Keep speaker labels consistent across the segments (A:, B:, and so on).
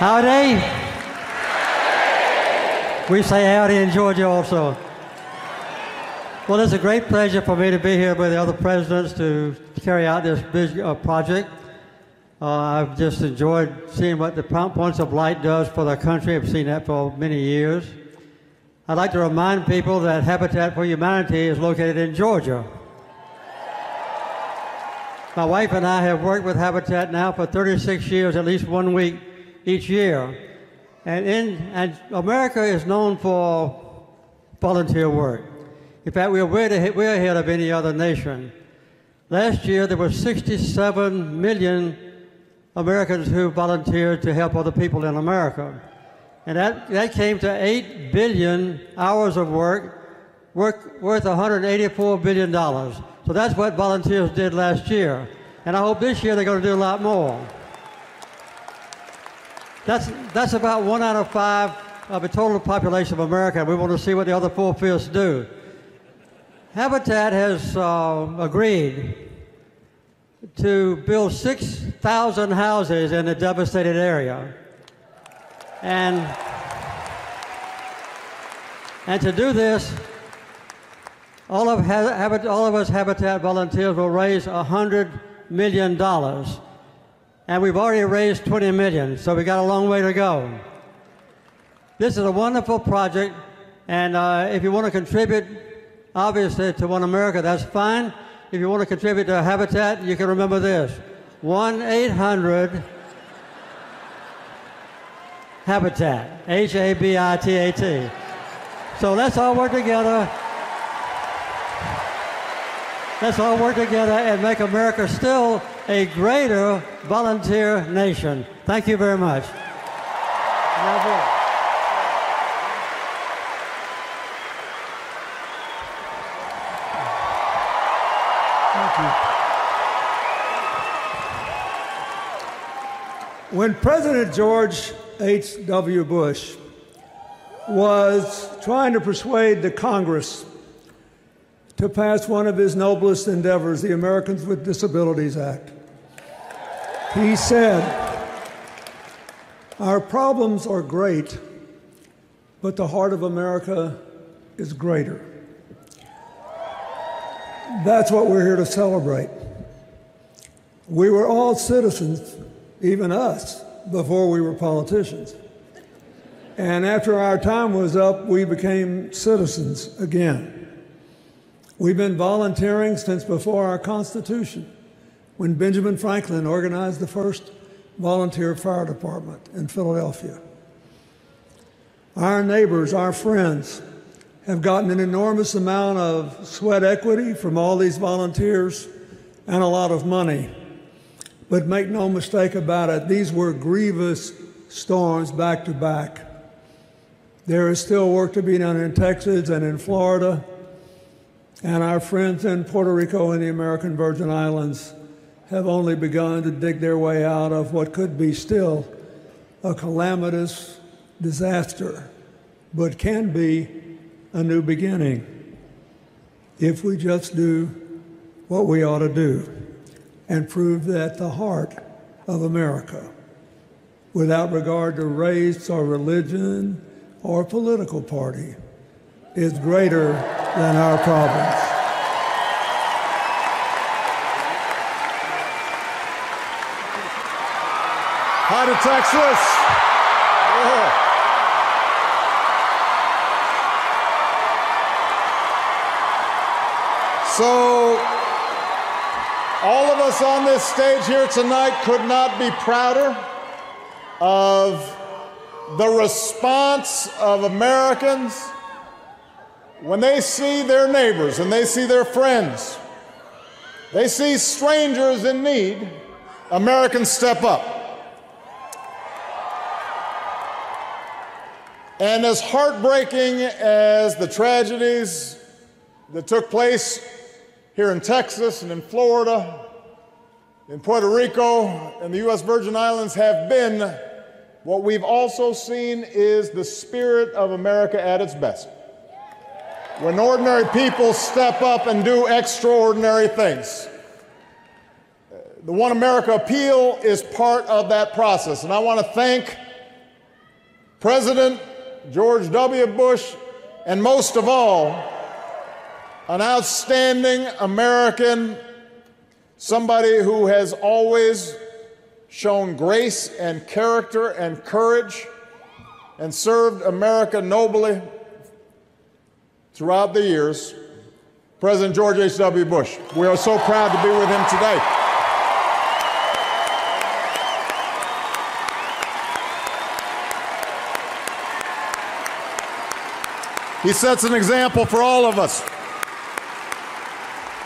A: Howdy. We say howdy in Georgia also. Well, it's a great pleasure for me to be here with the other presidents to carry out this big project. I've just enjoyed seeing what the Points of Light does for the country. I've seen that for many years. I'd like to remind people that Habitat for Humanity is located in Georgia. My wife and I have worked with Habitat now for 36 years, at least 1 week each year. And America is known for volunteer work. In fact, we're ahead of any other nation. Last year, there were 67 million Americans who volunteered to help other people in America. And that came to 8 billion hours of work worth $184 billion. So that's what volunteers did last year. And I hope this year they're going to do a lot more. That's about 1 out of 5 of the total population of America. We want to see what the other 4/5 do. Habitat has agreed to build 6,000 houses in the devastated area. And to do this, all of us Habitat volunteers will raise $100 million. And we've already raised $20 million, so we got a long way to go. This is a wonderful project, and if you want to contribute, obviously, to One America, that's fine. If you want to contribute to Habitat, you can remember this: 1-800-HABITAT, Habitat. So let's all work together. Let's all work together and make America still a greater volunteer nation. Thank you very much.
B: Thank you. When President George H.W. Bush was trying to persuade the Congress to pass one of his noblest endeavors, the Americans with Disabilities Act, he said, "Our problems are great, but the heart of America is greater." That's what we're here to celebrate. We were all citizens, even us, before we were politicians. And after our time was up, we became citizens again. We've been volunteering since before our Constitution, when Benjamin Franklin organized the first volunteer fire department in Philadelphia. Our neighbors, our friends, have gotten an enormous amount of sweat equity from all these volunteers and a lot of money. But make no mistake about it, these were grievous storms back to back. There is still work to be done in Texas and in Florida, and our friends in Puerto Rico and the American Virgin Islands have only begun to dig their way out of what could be still a calamitous disaster, but can be a new beginning if we just do what we ought to do and prove that the heart of America, without regard to race or religion or political party, is greater than our problems.
C: Hi to Texas. Yeah. So, all of us on this stage here tonight could not be prouder of the response of Americans when they see their neighbors and they see their friends, they see strangers in need. Americans step up. And as heartbreaking as the tragedies that took place here in Texas and in Florida, in Puerto Rico, and the U.S. Virgin Islands have been, what we've also seen is the spirit of America at its best. When ordinary people step up and do extraordinary things. The One America appeal is part of that process, and I want to thank President George W. Bush, and most of all, an outstanding American, somebody who has always shown grace and character and courage and served America nobly throughout the years, President George H.W. Bush. We are so proud to be with him today. He sets an example for all of us,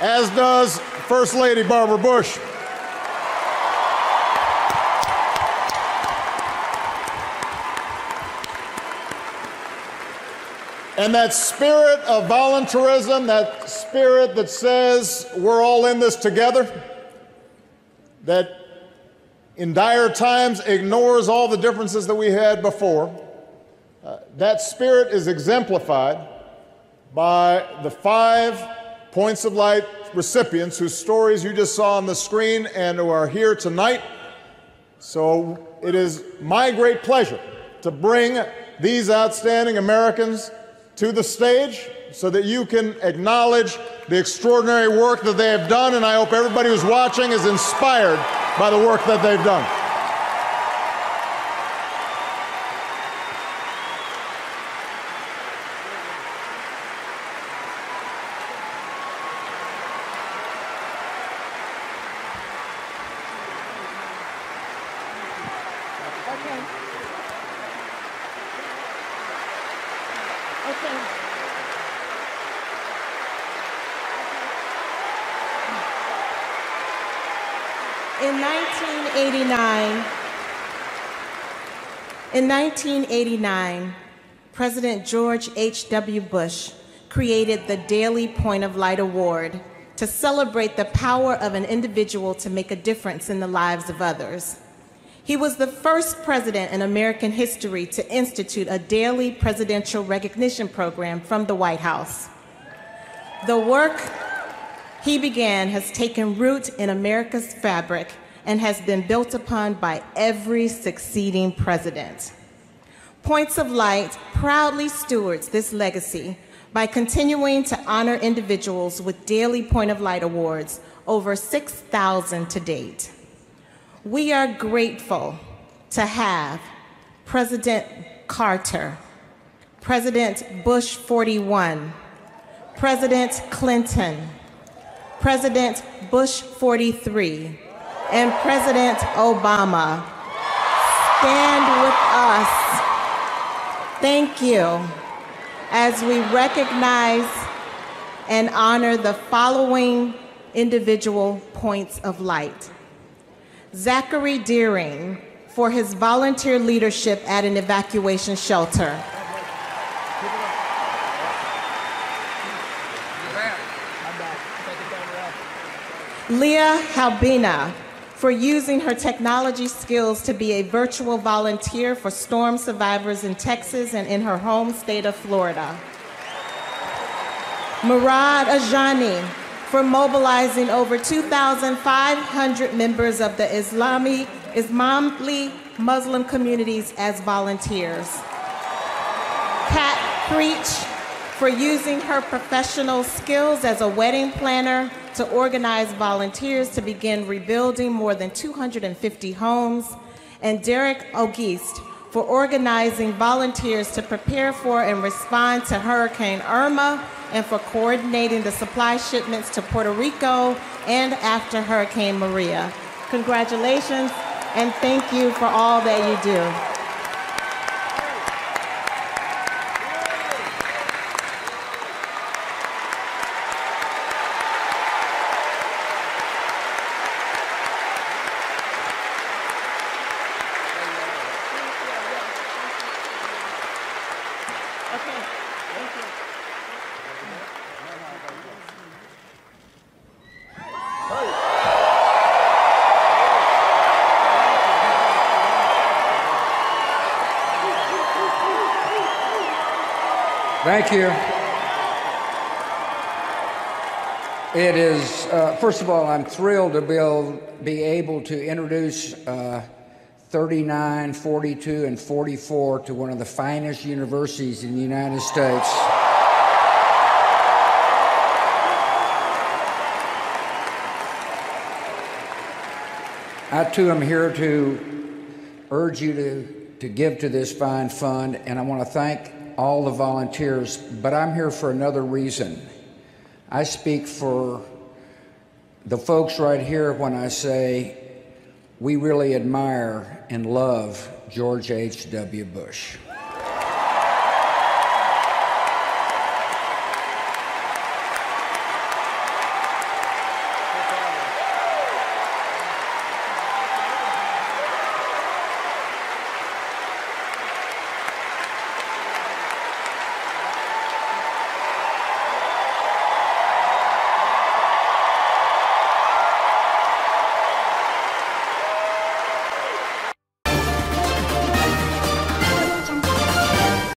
C: as does First Lady Barbara Bush. And that spirit of voluntarism, that spirit that says we're all in this together, that in dire times ignores all the differences that we had before, that spirit is exemplified by the 5 Points of Light recipients whose stories you just saw on the screen and who are here tonight. So it is my great pleasure to bring these outstanding Americans to the stage so that you can acknowledge the extraordinary work that they have done, and I hope everybody who's watching is inspired by the work that they've done.
D: In 1989, President George H.W. Bush created the Daily Point of Light Award to celebrate the power of an individual to make a difference in the lives of others. He was the first president in American history to institute a daily presidential recognition program from the White House. The work he began has taken root in America's fabric and has been built upon by every succeeding president. Points of Light proudly stewards this legacy by continuing to honor individuals with daily Point of Light awards, over 6,000 to date. We are grateful to have President Carter, President Bush 41, President Clinton, President Bush 43, and President Obama. Stand with us. Thank you as we recognize and honor the following individual points of light. Zachary Deering, for his volunteer leadership at an evacuation shelter. Leah Halbina, for using her technology skills to be a virtual volunteer for storm survivors in Texas and in her home state of Florida. Murad Ajani, for mobilizing over 2,500 members of the Islamli Muslim communities as volunteers. Kat Creech, for using her professional skills as a wedding planner to organize volunteers to begin rebuilding more than 250 homes, and Derek Auguste for organizing volunteers to prepare for and respond to Hurricane Irma and for coordinating the supply shipments to Puerto Rico and after Hurricane Maria. Congratulations, and thank you for all that you do.
E: Thank you. It is, first of all, I'm thrilled to be able to introduce 39, 42, and 44 to one of the finest universities in the United States. I too am here to urge you to give to this fine fund, and I want to thank all the volunteers, but I'm here for another reason. I speak for the folks right here when I say we really admire and love George H.W. Bush.